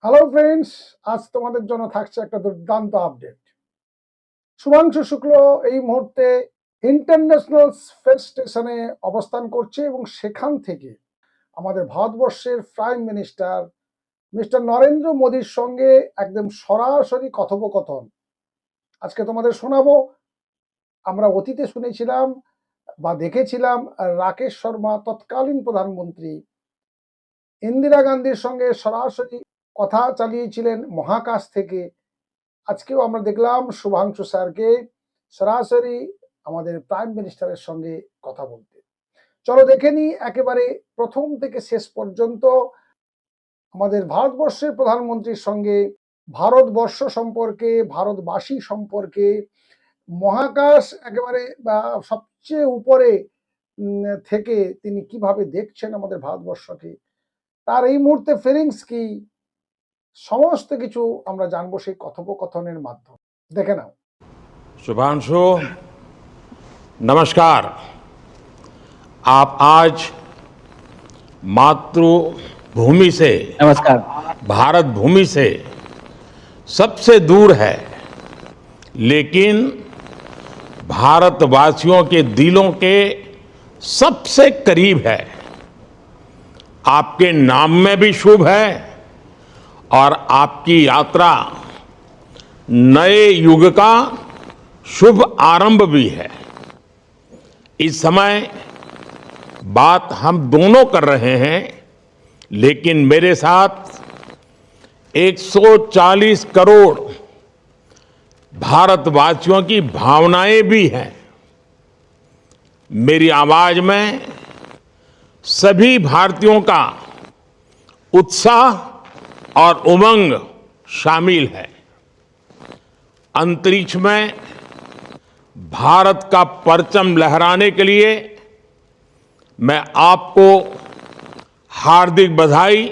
Hello friends, আজ তোমাদের জন্য থাকছে একটা দুর্দান্ত আপডেট। শুভাংশু শুক্ল এই মুহূর্তে ইন্টারন্যাশনাল স্পেস স্টেশনে অবস্থান করছে এবং সেখান থেকে আমাদের ভারতবর্ষের প্রাইম মিনিস্টার মিস্টার নরেন্দ্র মোদীর সঙ্গে একদম সরাসরি কথোপকথন আজকে তোমাদের শোনাবো। আমরা অতীতে শুনেছিলাম বা দেখেছিলাম রাকেশ শর্মা তৎকালীন প্রধানমন্ত্রী ইন্দিরা গান্ধীর সঙ্গে সরাসরি কথা চালিয়েছিলেন মহাকাশ থেকে। আজকেও আমরা দেখলাম শুভাংশু স্যারকে সরাসরি আমাদের প্রাইম মিনিস্টারের সঙ্গে কথা বলতে। চলো দেখে নিই একেবারে প্রথম থেকে শেষ পর্যন্ত আমাদের ভারতবর্ষের প্রধানমন্ত্রীর সঙ্গে ভারতবর্ষ সম্পর্কে, ভারতবাসী সম্পর্কে, মহাকাশ একেবারে বা সবচেয়ে উপরে থেকে তিনি কিভাবে দেখছেন আমাদের ভারতবর্ষকে, তার এই মুহূর্তে ফিলিংস কি, সমস্ত কিছু আমরা জানবো সেই কথোপকথনের মাধ্যমে। দেখে নাও। शुभांशु, नमस्कार। आप आज मातृभूमि से, नमस्कार। भारत भूमि से सबसे दूर है, लेकिन भारतवासियों के दिलों के सबसे करीब है। आपके नाम में भी शुभ है और आपकी यात्रा नए युग का शुभ आरंभ भी है। इस समय बात हम दोनों कर रहे हैं, लेकिन मेरे साथ 140 करोड़ भारतवासियों की भावनाएं भी हैं। मेरी आवाज में सभी भारतीयों का उत्साह और उमंग शामिल है। अंतरिक्ष में भारत का परचम लहराने के लिए मैं आपको हार्दिक बधाई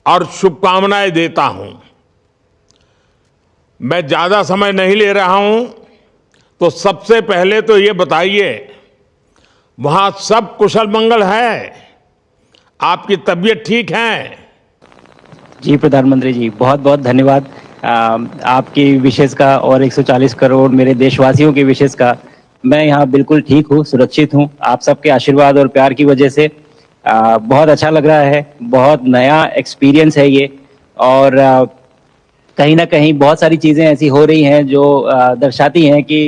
और शुभकामनाएं देता हूं। मैं ज्यादा समय नहीं ले रहा हूं, तो सबसे पहले तो ये बताइए, वहां सब कुशल मंगल है? आपकी तबीयत ठीक है? जी प्रधानमंत्री जी, बहुत बहुत धन्यवाद आपकी विशेष का और 140 करोड़ मेरे देशवासियों की विशेष का। मैं यहाँ बिल्कुल ठीक हूँ, सुरक्षित हूँ। आप सबके आशीर्वाद और प्यार की वजह से बहुत अच्छा लग रहा है। बहुत नया एक्सपीरियंस है ये, और कहीं ना कहीं बहुत सारी चीज़ें ऐसी हो रही हैं जो दर्शाती हैं कि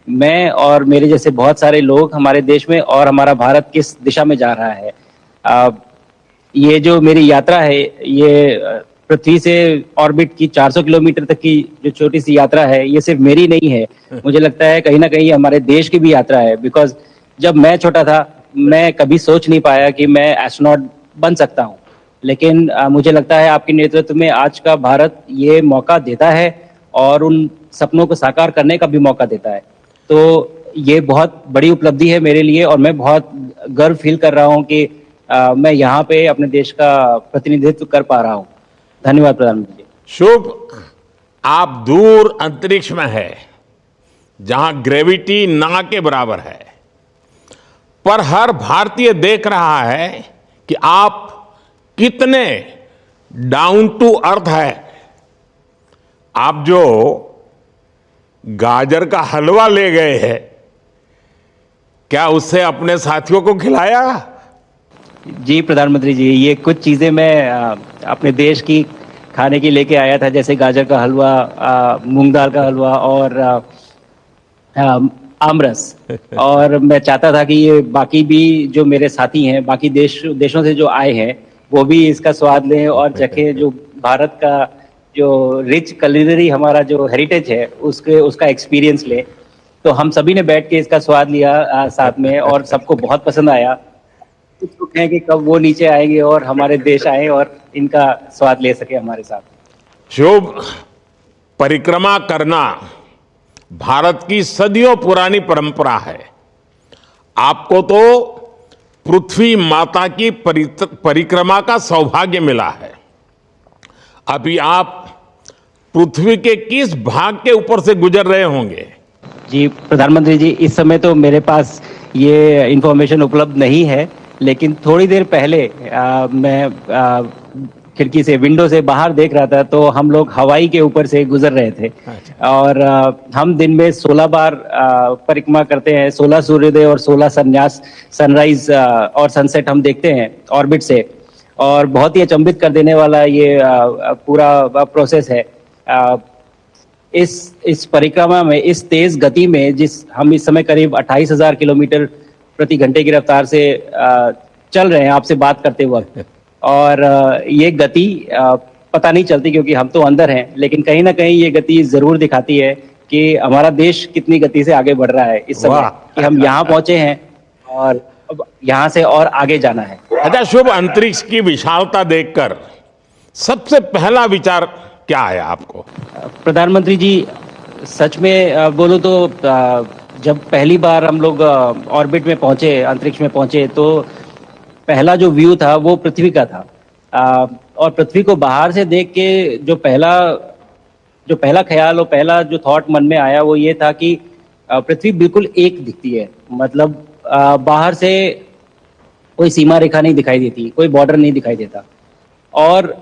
मैं और मेरे जैसे बहुत सारे लोग हमारे देश में और हमारा भारत किस दिशा में जा रहा है। ये जो मेरी यात्रा है, ये पृथ्वी से ऑर्बिट की 400 किलोमीटर तक की जो छोटी सी यात्रा है, ये सिर्फ मेरी नहीं है। मुझे लगता है कहीं ना कहीं हमारे देश की भी यात्रा है। बिकॉज जब मैं छोटा था, मैं कभी सोच नहीं पाया कि मैं एस्ट्रोनॉट बन सकता हूँ, लेकिन मुझे लगता है आपके नेतृत्व में आज का भारत ये मौका देता है और उन सपनों को साकार करने का भी मौका देता है। तो ये बहुत बड़ी उपलब्धि है मेरे लिए, और मैं बहुत गर्व फील कर रहा हूँ कि मैं यहाँ पे अपने देश का प्रतिनिधित्व कर पा रहा हूँ। धन्यवाद प्रधानमंत्री जी। शुभ। आप दूर अंतरिक्ष में है, जहां ग्रेविटी ना के बराबर है, पर हर भारतीय देख रहा है कि आप कितने डाउन टू अर्थ है। आप जो गाजर का हलवा ले गए हैं, क्या उससे अपने साथियों को खिलाया? जी प्रधानमंत्री जी, ये कुछ चीज़ें मैं अपने देश की खाने की लेके आया था, जैसे गाजर का हलवा, मूंग दाल का हलवा और आमरस। और मैं चाहता था कि ये बाकी भी जो मेरे साथी हैं, बाकी देशों से जो आए हैं, वो भी इसका स्वाद लें और चखें, जो भारत का जो रिच कलिनरी हमारा जो हेरिटेज है उसका एक्सपीरियंस लें। तो हम सभी ने बैठ के इसका स्वाद लिया साथ में, और सबको बहुत पसंद आया। कुछ लोग हैं कि कब वो नीचे आएंगे और हमारे देश आए और इनका स्वाद ले सके हमारे साथ। शुभ। परिक्रमा करना भारत की सदियों पुरानी परंपरा है। आपको तो पृथ्वी माता की परिक्रमा का सौभाग्य मिला है। अभी आप पृथ्वी के किस भाग के ऊपर से गुजर रहे होंगे? जी प्रधानमंत्री जी, इस समय तो मेरे पास ये इंफॉर्मेशन उपलब्ध नहीं है, लेकिन थोड़ी देर पहले मैं खिड़की से, विंडो से बाहर देख रहा था, तो हम लोग हवाई के ऊपर से गुजर रहे थे। और हम दिन में 16 बार परिक्रमा करते हैं, 16 सूर्योदय और 16 संन्यास, सनराइज और सनसेट हम देखते हैं ऑर्बिट से। और बहुत ही अचंभित कर देने वाला ये पूरा प्रोसेस है। इस परिक्रमा में, इस तेज गति में, जिस हम इस समय करीब 28,000 किलोमीटर प्रति घंटे की रफ्तार से चल रहे हैं आपसे बात करते वक्त, और ये गति पता नहीं चलती क्योंकि हम तो अंदर हैं, लेकिन कहीं ना कहीं ये गति जरूर दिखाती है कि हमारा देश कितनी गति से आगे बढ़ रहा है इस समय, कि हम यहाँ पहुंचे हैं और अब यहाँ से और आगे जाना है। अच्छा शुभ, अंतरिक्ष की विशालता देखकर सबसे पहला विचार क्या आया आपको? प्रधानमंत्री जी, सच में बोलो तो जब पहली बार हम लोग ऑर्बिट में पहुंचे, अंतरिक्ष में पहुंचे, तो पहला जो व्यू था वो पृथ्वी का था। और पृथ्वी को बाहर से देख के जो पहला ख्याल और पहला जो थॉट मन में आया वो ये था कि पृथ्वी बिल्कुल एक दिखती है। मतलब बाहर से कोई सीमा रेखा नहीं दिखाई देती, कोई बॉर्डर नहीं दिखाई देता। और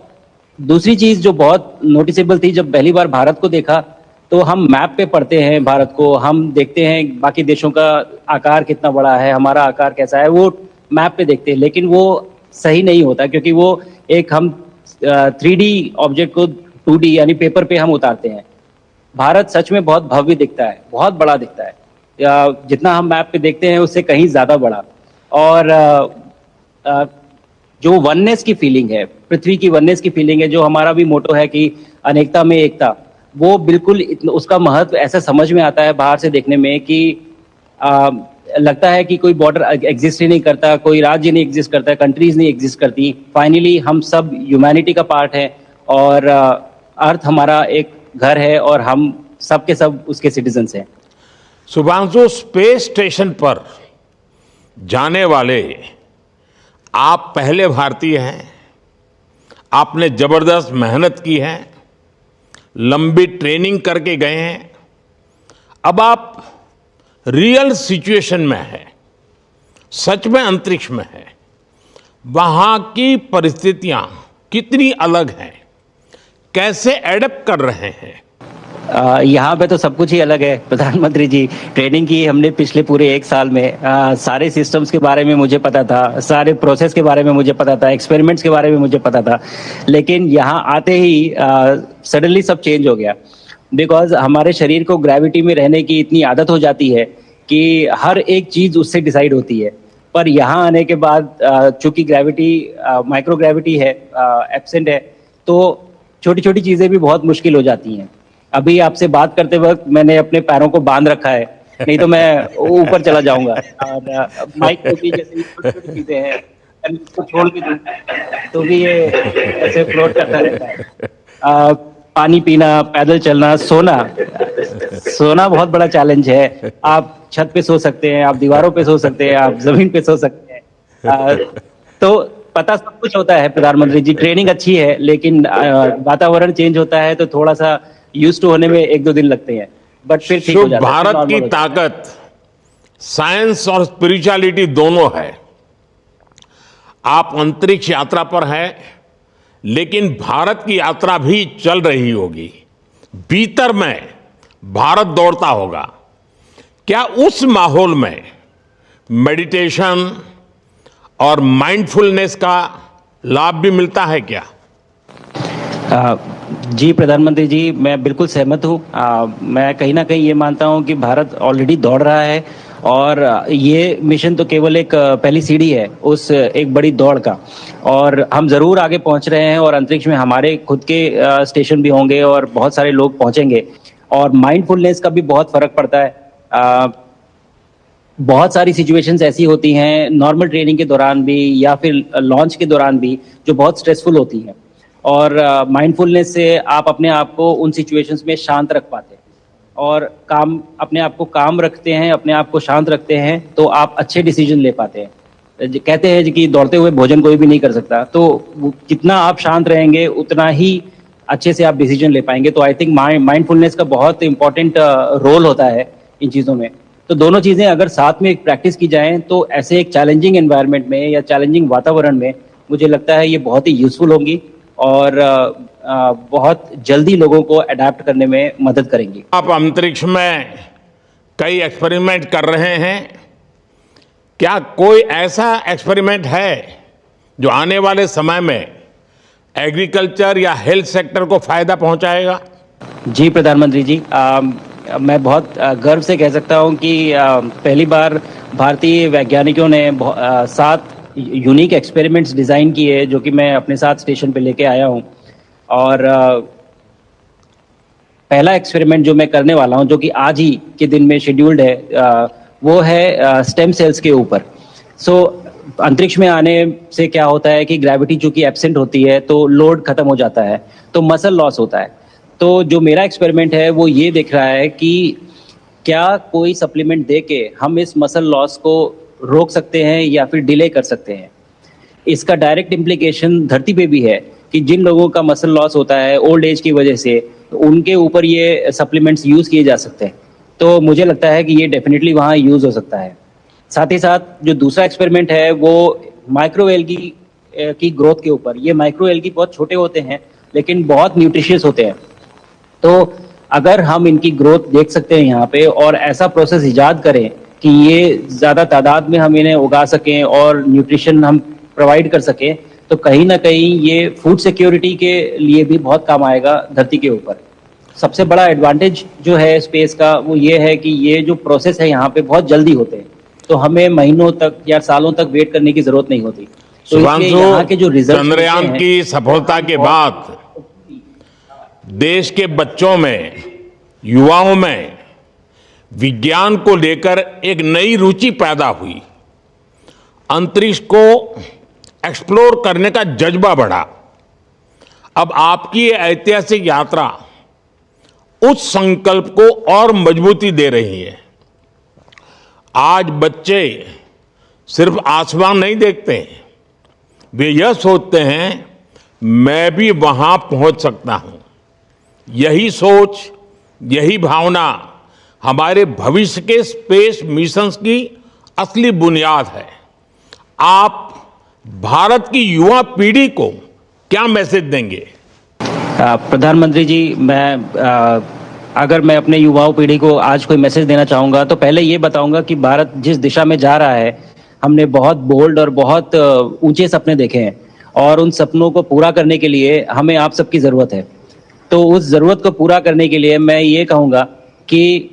दूसरी चीज जो बहुत नोटिसेबल थी, जब पहली बार भारत को देखा तो हम मैप पे पढ़ते हैं भारत को, हम देखते हैं बाकी देशों का आकार कितना बड़ा है, हमारा आकार कैसा है, वो मैप पे देखते हैं, लेकिन वो सही नहीं होता क्योंकि वो एक हम 3D ऑब्जेक्ट को 2D यानी पेपर पे हम उतारते हैं। भारत सच में बहुत भव्य दिखता है, बहुत बड़ा दिखता है, जितना हम मैप पे देखते हैं उससे कहीं ज्यादा बड़ा। और जो वननेस की फीलिंग है, पृथ्वी की वननेस की फीलिंग है, जो हमारा भी मोटो है कि अनेकता में एकता, वो बिल्कुल उसका महत्व ऐसा समझ में आता है बाहर से देखने में कि लगता है कि कोई बॉर्डर एग्जिस्ट ही नहीं करता, कोई राज्य नहीं एग्जिस्ट करता, कंट्रीज नहीं एग्जिस्ट करती। फाइनली हम सब ह्यूमैनिटी का पार्ट है और अर्थ हमारा एक घर है और हम सब के सब उसके सिटीजन्स हैं। शुभांशु, स्पेस स्टेशन पर जाने वाले आप पहले भारतीय हैं। आपने जबरदस्त मेहनत की है, लंबी ट्रेनिंग करके गए हैं। अब आप रियल सिचुएशन में है, सच में अंतरिक्ष में है, वहां की परिस्थितियां कितनी अलग हैं, कैसे एडप्ट कर रहे हैं? यहाँ पे तो सब कुछ ही अलग है प्रधानमंत्री जी। ट्रेनिंग की हमने पिछले पूरे 1 साल में, सारे सिस्टम्स के बारे में मुझे पता था, सारे प्रोसेस के बारे में मुझे पता था, एक्सपेरिमेंट्स के बारे में मुझे पता था, लेकिन यहाँ आते ही सडनली सब चेंज हो गया। बिकॉज हमारे शरीर को ग्रेविटी में रहने की इतनी आदत हो जाती है कि हर एक चीज उससे डिसाइड होती है। पर यहाँ आने के बाद चूंकि ग्रेविटी माइक्रो ग्रेविटी है, एब्सेंट है, तो छोटी छोटी चीजें भी बहुत मुश्किल हो जाती हैं। अभी आपसे बात करते वक्त मैंने अपने पैरों को बांध रखा है, नहीं तो मैं ऊपर चला जाऊंगा। और माइक को भी जैसे छोटी चीजें हैं, इसको छोड़ के दूं तो भी ये ऐसे फ्लोट करता रहता है। पानी पीना, पैदल चलना, सोना बहुत बड़ा चैलेंज है। आप छत पे सो सकते हैं, आप दीवारों पे सो सकते हैं, आप जमीन पे सो सकते हैं। तो पता सब कुछ होता है प्रधानमंत्री जी, ट्रेनिंग अच्छी है, लेकिन वातावरण चेंज होता है तो थोड़ा सा यूज्ड टू होने में 1-2 दिन लगते हैं, बट फिर ठीक हो जाता है। भारत की ताकत साइंस और स्पिरिचुअलिटी दोनों है। आप अंतरिक्ष यात्रा पर हैं, लेकिन भारत की यात्रा भी चल रही होगी, भीतर में भारत दौड़ता होगा। क्या उस माहौल में मेडिटेशन और माइंडफुलनेस का लाभ भी मिलता है क्या? जी प्रधानमंत्री जी, मैं बिल्कुल सहमत हूँ। मैं कहीं ना कहीं ये मानता हूँ कि भारत ऑलरेडी दौड़ रहा है और ये मिशन तो केवल एक पहली सीढ़ी है उस एक बड़ी दौड़ का, और हम जरूर आगे पहुंच रहे हैं। और अंतरिक्ष में हमारे खुद के स्टेशन भी होंगे और बहुत सारे लोग पहुंचेंगे। और माइंडफुलनेस का भी बहुत फर्क पड़ता है। बहुत सारी सिचुएशंस ऐसी होती हैं नॉर्मल ट्रेनिंग के दौरान भी या फिर लॉन्च के दौरान भी, जो बहुत स्ट्रेसफुल होती हैं, और माइंडफुलनेस से आप अपने आप को उन सिचुएशंस में शांत रख पाते हैं और अपने आप को काम रखते हैं, अपने आप को शांत रखते हैं, तो आप अच्छे डिसीजन ले पाते हैं। कहते हैं कि दौड़ते हुए भोजन कोई भी नहीं कर सकता, तो जितना आप शांत रहेंगे उतना ही अच्छे से आप डिसीजन ले पाएंगे। तो आई थिंक माइंडफुलनेस का बहुत इंपॉर्टेंट रोल होता है इन चीज़ों में। तो दोनों चीज़ें अगर साथ में प्रैक्टिस की जाएं तो ऐसे एक चैलेंजिंग एनवायरनमेंट में या चैलेंजिंग वातावरण में मुझे लगता है ये बहुत ही यूजफुल होंगी और बहुत जल्दी लोगों को अडेप्ट करने में मदद करेंगी। आप अंतरिक्ष में कई एक्सपेरिमेंट कर रहे हैं, क्या कोई ऐसा एक्सपेरिमेंट है जो आने वाले समय में एग्रीकल्चर या हेल्थ सेक्टर को फायदा पहुंचाएगा? जी प्रधानमंत्री जी, मैं बहुत गर्व से कह सकता हूं कि पहली बार भारतीय वैज्ञानिकों ने 7 यूनिक एक्सपेरिमेंट्स डिज़ाइन किए जो कि मैं अपने साथ स्टेशन पे लेके आया हूं। और पहला एक्सपेरिमेंट जो मैं करने वाला हूं, जो कि आज ही के दिन में शेड्यूल्ड है, वो है स्टेम सेल्स के ऊपर। अंतरिक्ष में आने से क्या होता है कि ग्रेविटी चूंकि एब्सेंट होती है तो लोड खत्म हो जाता है, तो मसल लॉस होता है। तो जो मेरा एक्सपेरिमेंट है वो ये देख रहा है कि क्या कोई सप्लीमेंट दे के हम इस मसल लॉस को रोक सकते हैं या फिर डिले कर सकते हैं। इसका डायरेक्ट इम्प्लीकेशन धरती पे भी है कि जिन लोगों का मसल लॉस होता है ओल्ड एज की वजह से, उनके ऊपर ये सप्लीमेंट्स यूज़ किए जा सकते हैं। तो मुझे लगता है कि ये डेफिनेटली वहाँ यूज़ हो सकता है। साथ ही साथ जो दूसरा एक्सपेरिमेंट है वो माइक्रो एल्गी की ग्रोथ के ऊपर। ये माइक्रो एल्गी बहुत छोटे होते हैं लेकिन बहुत न्यूट्रिशियस होते हैं। तो अगर हम इनकी ग्रोथ देख सकते हैं यहाँ पे और ऐसा प्रोसेस इजाद करें कि ये ज़्यादा तादाद में हम इन्हें उगा सकें और न्यूट्रिशन हम प्रोवाइड कर सकें, तो कहीं ना कहीं ये फूड सिक्योरिटी के लिए भी बहुत काम आएगा धरती के ऊपर। सबसे बड़ा एडवांटेज जो है स्पेस का वो ये है कि ये जो प्रोसेस है यहाँ पे बहुत जल्दी होते हैं, तो हमें महीनों तक या सालों तक वेट करने की जरूरत नहीं होती। तो इसलिए यहाँ के जो रिजल्ट चंद्रयान की सफलता के बाद देश के बच्चों में, युवाओं में विज्ञान को लेकर एक नई रुचि पैदा हुई। अंतरिक्ष को एक्सप्लोर करने का जज्बा बढ़ा। अब आपकी ये ऐतिहासिक यात्रा उस संकल्प को और मजबूती दे रही है। आज बच्चे सिर्फ आसमान नहीं देखते, वे यह सोचते हैं मैं भी वहां पहुंच सकता हूं। यही सोच, यही भावना हमारे भविष्य के स्पेस मिशंस की असली बुनियाद है। आप भारत की युवा पीढ़ी को क्या मैसेज देंगे? प्रधानमंत्री जी, अगर मैं अपने युवाओं पीढ़ी को आज कोई मैसेज देना चाहूँगा तो पहले ये बताऊँगा कि भारत जिस दिशा में जा रहा है, हमने बहुत बोल्ड और बहुत ऊंचे सपने देखे हैं और उन सपनों को पूरा करने के लिए हमें आप सबकी ज़रूरत है। तो उस ज़रूरत को पूरा करने के लिए मैं ये कहूँगा कि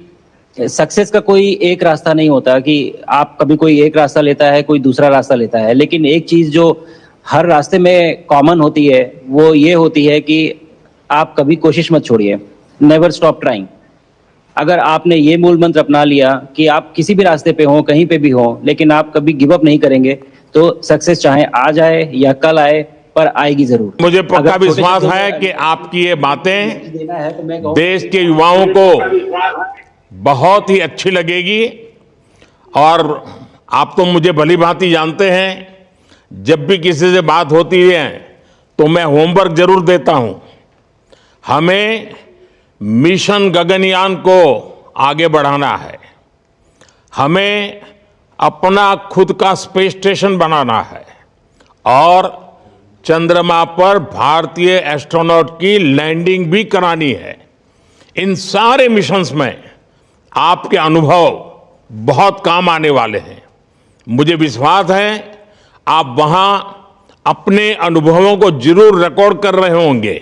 सक्सेस का कोई एक रास्ता नहीं होता कि आप कभी कोई एक रास्ता लेता है, कोई दूसरा रास्ता लेता है, लेकिन एक चीज़ जो हर रास्ते में कॉमन होती है वो ये होती है कि आप कभी कोशिश मत छोड़िए, नेवर स्टॉप ट्राइंग। अगर आपने ये मूल मंत्र अपना लिया कि आप किसी भी रास्ते पे हो, कहीं पे भी हो, लेकिन आप कभी गिव अप नहीं करेंगे, तो सक्सेस चाहे आज आए या कल आए पर आएगी जरूर। मुझे पक्का विश्वास है कि आपकी ये बातें देश के युवाओं को बहुत ही अच्छी लगेगी। और आप तो मुझे भली भांति जानते हैं, जब भी किसी से बात होती है तो मैं होमवर्क जरूर देता हूं। हमें मिशन गगनयान को आगे बढ़ाना है, हमें अपना खुद का स्पेस स्टेशन बनाना है और चंद्रमा पर भारतीय एस्ट्रोनॉट की लैंडिंग भी करानी है। इन सारे मिशंस में आपके अनुभव बहुत काम आने वाले हैं। मुझे विश्वास है आप वहां अपने अनुभवों को जरूर रिकॉर्ड कर रहे होंगे।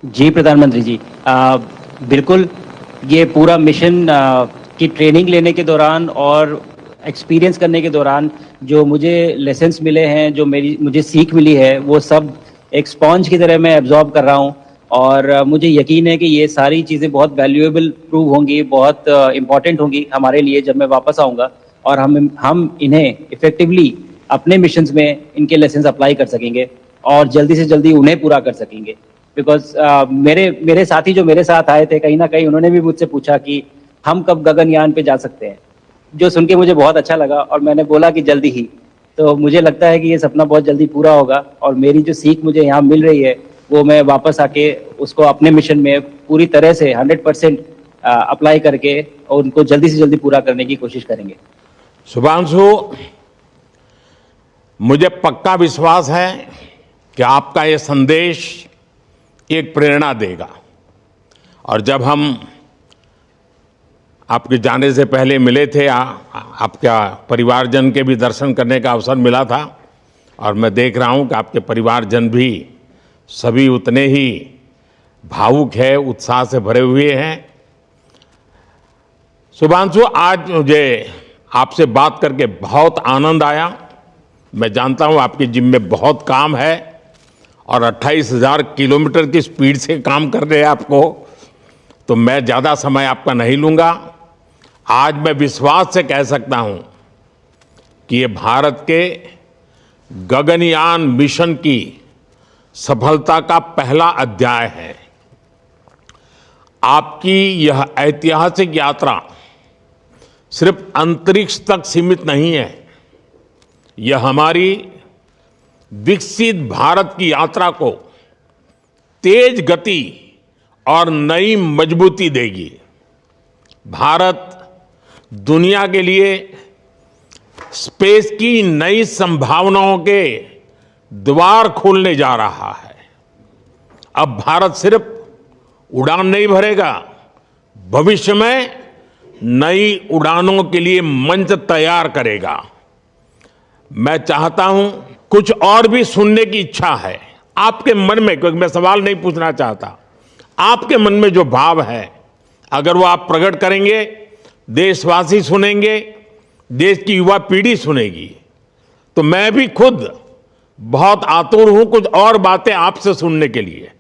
जी प्रधानमंत्री जी, बिल्कुल। ये पूरा मिशन की ट्रेनिंग लेने के दौरान और एक्सपीरियंस करने के दौरान जो मुझे लेसन्स मिले हैं, जो मुझे सीख मिली है, वो सब एक स्पॉन्ज की तरह मैं एब्जॉर्ब कर रहा हूँ। और मुझे यकीन है कि ये सारी चीज़ें बहुत वैल्यूएबल प्रूव होंगी, बहुत इम्पॉर्टेंट होंगी हमारे लिए जब मैं वापस आऊँगा और हम इन्हें इफेक्टिवली अपने मिशंस में इनके लेसन्स अप्लाई कर सकेंगे और जल्दी से जल्दी उन्हें पूरा कर सकेंगे। बिकॉज मेरे साथी जो मेरे साथ आए थे, कहीं ना कहीं उन्होंने भी मुझसे पूछा कि हम कब गगनयान पे जा सकते हैं, जो सुन के मुझे बहुत अच्छा लगा और मैंने बोला कि जल्दी ही। तो मुझे लगता है कि ये सपना बहुत जल्दी पूरा होगा और मेरी जो सीख मुझे यहाँ मिल रही है वो मैं वापस आके उसको अपने मिशन में पूरी तरह से 100% अप्लाई करके और उनको जल्दी से जल्दी पूरा करने की कोशिश करेंगे। शुभांशु, मुझे पक्का विश्वास है कि आपका ये संदेश एक प्रेरणा देगा। और जब हम आपके जाने से पहले मिले थे, आपका परिवारजन के भी दर्शन करने का अवसर मिला था, और मैं देख रहा हूं कि आपके परिवारजन भी सभी उतने ही भावुक है, उत्साह से भरे हुए हैं। शुभांशु, आज मुझे आपसे बात करके बहुत आनंद आया। मैं जानता हूं आपकी जिम में बहुत काम है और 28,000 किलोमीटर की स्पीड से काम कर रहे हैं आपको, तो मैं ज़्यादा समय आपका नहीं लूँगा। आज मैं विश्वास से कह सकता हूं कि ये भारत के गगनयान मिशन की सफलता का पहला अध्याय है। आपकी यह ऐतिहासिक यात्रा सिर्फ अंतरिक्ष तक सीमित नहीं है, यह हमारी विकसित भारत की यात्रा को तेज गति और नई मजबूती देगी। भारत दुनिया के लिए स्पेस की नई संभावनाओं के द्वार खोलने जा रहा है। अब भारत सिर्फ उड़ान नहीं भरेगा, भविष्य में नई उड़ानों के लिए मंच तैयार करेगा। मैं चाहता हूं, कुछ और भी सुनने की इच्छा है आपके मन में, क्योंकि मैं सवाल नहीं पूछना चाहता, आपके मन में जो भाव है अगर वो आप प्रकट करेंगे, देशवासी सुनेंगे, देश की युवा पीढ़ी सुनेगी, तो मैं भी खुद बहुत आतुर हूं कुछ और बातें आपसे सुनने के लिए।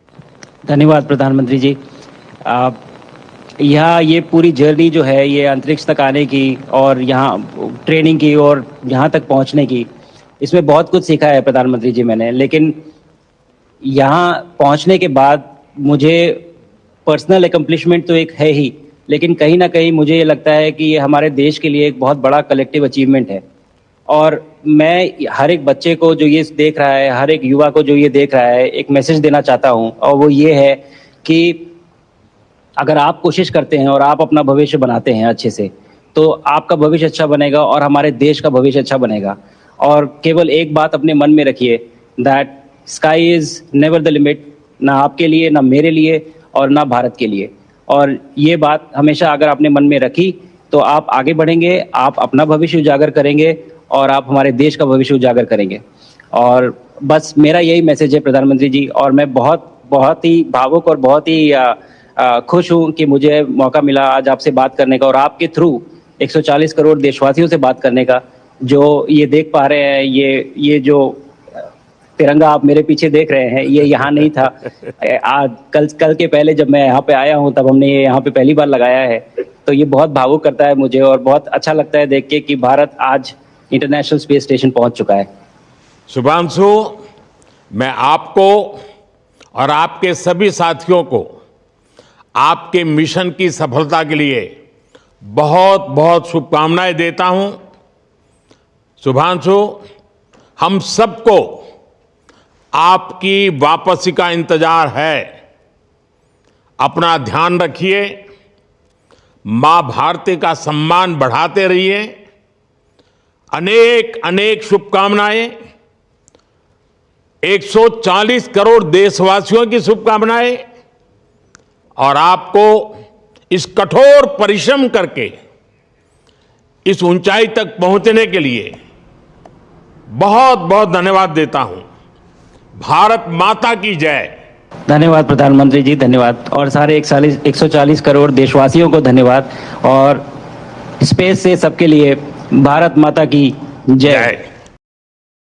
धन्यवाद प्रधानमंत्री जी। यहाँ ये पूरी जर्नी जो है ये अंतरिक्ष तक आने की और यहाँ ट्रेनिंग की और यहाँ तक पहुँचने की, इसमें बहुत कुछ सीखा है प्रधानमंत्री जी मैंने। लेकिन यहाँ पहुँचने के बाद मुझे पर्सनल एकम्प्लिशमेंट तो एक है ही, लेकिन कहीं ना कहीं मुझे ये लगता है कि ये हमारे देश के लिए एक बहुत बड़ा कलेक्टिव अचीवमेंट है। और मैं हर एक बच्चे को जो ये देख रहा है, हर एक युवा को जो ये देख रहा है, एक मैसेज देना चाहता हूँ, और वो ये है कि अगर आप कोशिश करते हैं और आप अपना भविष्य बनाते हैं अच्छे से, तो आपका भविष्य अच्छा बनेगा और हमारे देश का भविष्य अच्छा बनेगा। और केवल एक बात अपने मन में रखिए, that sky is never the limit, ना आपके लिए, ना मेरे लिए और ना भारत के लिए। और ये बात हमेशा अगर आपने मन में रखी तो आप आगे बढ़ेंगे, आप अपना भविष्य उजागर करेंगे और आप हमारे देश का भविष्य उजागर करेंगे। और बस मेरा यही मैसेज है प्रधानमंत्री जी। और मैं बहुत ही भावुक और बहुत ही खुश हूँ कि मुझे मौका मिला आज आपसे बात करने का और आपके थ्रू 140 करोड़ देशवासियों से बात करने का। जो ये देख पा रहे हैं, ये जो तिरंगा आप मेरे पीछे देख रहे हैं, ये यहाँ नहीं था। आज कल के पहले जब मैं यहाँ पे आया हूँ तब हमने ये यहाँ पे पहली बार लगाया है। तो ये बहुत भावुक करता है मुझे और बहुत अच्छा लगता है देख के कि भारत आज इंटरनेशनल स्पेस स्टेशन पहुँच चुका है। शुभांशु, मैं आपको और आपके सभी साथियों को आपके मिशन की सफलता के लिए बहुत बहुत शुभकामनाएं देता हूं। शुभांशु, हम सबको आपकी वापसी का इंतजार है। अपना ध्यान रखिए, मां भारती का सम्मान बढ़ाते रहिए। अनेक अनेक शुभकामनाएं, 140 करोड़ देशवासियों की शुभकामनाएं, और आपको इस कठोर परिश्रम करके इस ऊंचाई तक पहुंचने के लिए बहुत बहुत धन्यवाद देता हूं। भारत माता की जय। धन्यवाद प्रधानमंत्री जी, धन्यवाद। और सारे 140 करोड़ देशवासियों को धन्यवाद। और स्पेस से सबके लिए भारत माता की जय।